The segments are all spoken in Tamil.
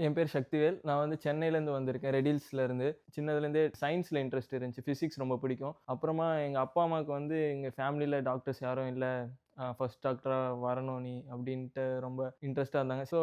என் பேர் சக்திவேல். நான் வந்து சென்னையிலேருந்து வந்திருக்கேன். ரெடில்ஸ்லேருந்து. சின்னதுலேருந்தே சயின்ஸில இன்ட்ரெஸ்ட் இருந்துச்சு. ஃபிசிக்ஸ் ரொம்ப பிடிக்கும். அப்புறமா எங்க அப்பா, அம்மாவுக்கு வந்து எங்க ஃபேமிலியில டாக்டர்ஸ் யாரும் இல்ல. ஃபர்ஸ்ட் டாக்டரா வரணும் நீ அப்டின்ட்டு ரொம்ப இன்ட்ரெஸ்ட்டா இருந்தாங்க. ஸோ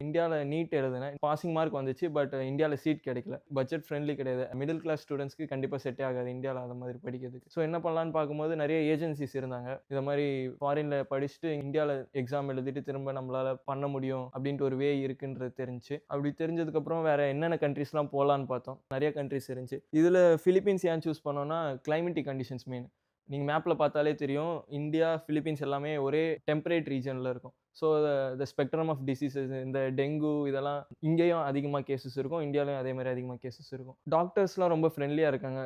இந்தியால நீட் எழுதினேன். பாசிங் மார்க் வந்துச்சு. பட் இந்தியால சீட் கிடைக்கல. பட்ஜெட் ஃப்ரெண்ட்லி கிடையாது. மிடில் கிளாஸ் ஸ்டூடண்ட்ஸ்க்கு கண்டிப்பா செட்டே ஆகாது இந்தியால அந்த மாதிரி படிக்கிறதுக்கு. ஸோ என்ன பண்ணலான்னு பார்க்கும்போது நெறைய ஏஜென்சிஸ் இருந்தாங்க. இத மாரி ஃபாரின்ல படிச்சுட்டு இந்தியால எக்ஸாம் எழுதிட்டு திரும்ப நம்மளால பண்ண முடியும் அப்டின்ட்டு ஒரு வே இருக்குன்றது தெரிஞ்சுச்சு. அப்படி தெரிஞ்சதுக்கப்புறம் வேற என்னென்ன கண்ட்ரீஸ்லாம் போலான்னு பார்த்தோம். நெறைய கண்ட்ரீஸ் இருந்துச்சு. இதுல பிலிப்பீன்ஸ் ஏன் சூஸ் பண்ணோம்னா, கிளைமேட்டிக் கண்டிஷன்ஸ் மெயின். நீங்க மேப்ல பார்த்தாலே தெரியும். இந்தியா, பிலிப்பீன்ஸ் எல்லாமே ஒரே டெம்பரேட் ரீஜியன்ல இருக்கும். So the spectrum of diseases இந்த டெங்கு இதெல்லாம் இங்கேயும் அதிகமா கேஸஸ் இருக்கும். இந்தியாலயும் அதே மாரி அதிகமா கேஸஸ் இருக்கும். டாக்டர்ஸ்லாம் ரொம்ப ஃப்ரெண்ட்லியா இருக்காங்க.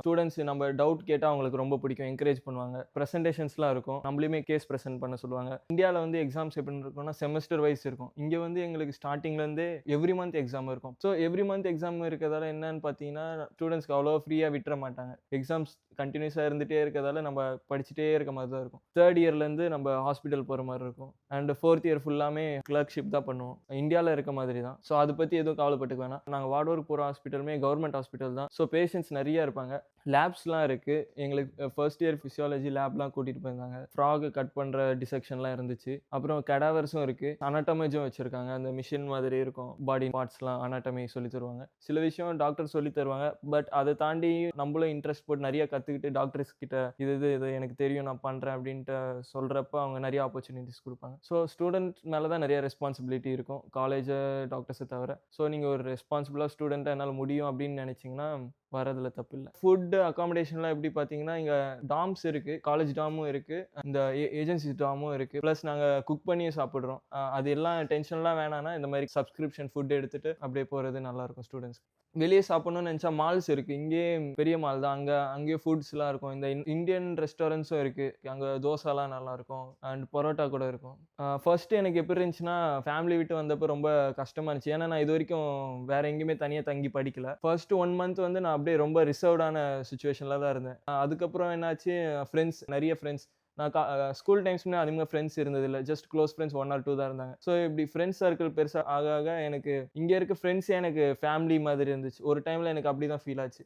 ஸ்டூடண்ட்ஸ் நம்ம டவுட் கேட்டா அவங்களுக்கு ரொம்ப பிடிக்கும். என்கரேஜ் பண்ணுவாங்க. பிரசன்டேஷன்ஸ்லாம் இருக்கும். நம்மளையுமே கேஸ் பிரசன்ட் பண்ண சொல்லுவாங்க. இந்தியால வந்து எக்ஸாம்ஸ் எப்படி இருக்கும்னா செமஸ்டர் வைஸ் இருக்கும். இங்க வந்து எங்களுக்கு ஸ்டார்ட்டிங்ல இருந்தே எவ்ரி மந்த் எக்ஸாம் இருக்கும். ஸோ எவ்ரி மந்த் எக்ஸாம் இருக்கிறதால என்னன்னு பார்த்தீங்கன்னா, ஸ்டூடண்ட்ஸ்க்கு அவ்வளவா ஃப்ரீயா விட்டுற மாட்டாங்க. எக்ஸாம்ஸ் கன்டினியூஸா இருந்துட்டே இருக்கிறதால நம்ம படிச்சுட்டே இருக்க மாரி தான் இருக்கும். 3 இயர்லேருந்து நம்ம ஹாஸ்பிட்டல் போற மாரி இருக்கும். அண்ட் 4த் இயர் ஃபுல்லாமே கிளர்க்ஷிப் தான் பண்ணுவோம். இந்தியால இருக்க மாதிரி தான். ஸோ அத பத்தி எதுவும் கவலைப்பட்டுக்க வேணாம். நாங்க வார்ட்வொர்க் போற ஹாஸ்பிட்டலுமே கவர்ன்மெண்ட் ஹாஸ்பிட்டல் தான். ஸோ பேஷண்ட்ஸ் நெறைய இருப்பாங்க. லேப்ஸ்லாம் இருக்கு. எங்களுக்கு ஃபர்ஸ்ட் இயர் பிசியாலஜி லேப்லாம் கூட்டிட்டு போயிருந்தாங்க. ஃப்ராக் கட் பண்ற டிசெக்ஷன்லாம் இருந்துச்சு. அப்புறம் கேடாவர்ஸும் இருக்கு. அனாட்டமிஸும் வச்சிருக்காங்க. அந்த மிஷின் மாதிரி இருக்கும். பாடி பார்ட்ஸ்லாம் அனாட்டமி சொல்லி தருவாங்க. சில விஷயம் டாக்டர் சொல்லி தருவாங்க. பட் அத தாண்டி நம்மளும் இன்ட்ரெஸ்ட் போட்டு நெறைய கத்துக்கிட்டு டாக்டர்ஸ் கிட்ட இது எனக்கு தெரியும் நான் பண்றேன் அப்டின்ட்டு சொல்றப்ப அவங்க நெறைய ஆப்பர்ச்சுனிட்டீஸ் குடுப்பாங்க. ஸோ ஸ்டூடண்ட் மேல தான் நெறைய ரெஸ்பான்சிபிலிட்டி இருக்கும். காலேஜ் டாக்டர்ஸ தவிர. ஸோ நீங்க ஒரு ரெஸ்பான்சிபிளா ஸ்டூடண்ட்டா என்னால முடியும் அப்டின்னு நெனைச்சீங்கன்னா வரதுல தப்பில்ல. ஃபுட் அக்காமடேஷன்லாம் எப்படி பார்த்தீங்கன்னா, இங்க டார்ம்ஸ் இருக்கு. காலேஜ் டார்மும் இருக்கு. இந்த ஏஜென்சி டார்மும் இருக்கு. பிளஸ் நாங்க குக் பண்ணியும் சாப்பிடுறோம். அது எல்லாம் டென்ஷன்லாம் வேணான்னா, இந்த மாரி சப்ஸ்கிரிப்ஷன் ஃபுட் எடுத்துட்டு அப்படியே போறது நல்லாருக்கும் ஸ்டூடண்ட்ஸ்க்கு. வெளிய சாப்பிடணும்னு நெனச்சா மால்ஸ் இருக்கு. இங்கேயே பெரிய மால் தான். அங்கேயே ஃபுட்ஸ்லாம் இருக்கும். இந்த இந்தியன் ரெஸ்டாரண்ட்ஸும் இருக்கு. அங்க தோசாலாம் நல்லாருக்கும். அண்ட் பரோட்டா கூட இருக்கும். ஃபர்ஸ்ட் எனக்கு எப்படி இருந்துச்சுன்னா, ஃபேமிலி விட்டு வந்தப்ப ரொம்ப கஷ்டமா இருந்துச்சு. ஏன்னா நான் இதுவரைக்கும் வேற எங்கேயுமே தனியா தங்கி படிக்கல. ஃபர்ஸ்ட் 1 மந்த் வந்து நான் அப்படியே ரொம்ப ரிசர்வ்டான சிச்சுவேஷன்ல தான் இருந்தேன். அதுக்கப்புறம் என்னாச்சு, நெறைய ஃப்ரெண்ட்ஸ் நான் ஸ்கூல் டைம்ஸ்மே அதிகமா ஃப்ரெண்ட்ஸ் இருந்ததில்ல. ஜஸ்ட் க்ளோஸ் ஃப்ரெண்ட்ஸ் 1 ஆர் 2 தான் இருந்தாங்க. ஸோ இப்படி ஃப்ரெண்ட்ஸ் சர்க்கிள் பெருசா ஆக எனக்கு இங்க இருக்க ஃப்ரெண்ட்ஸே எனக்கு ஃபேமிலி மாதிரி இருந்துச்சு. ஒரு டைம்ல எனக்கு அப்படி தான் ஃபீல் ஆச்சு.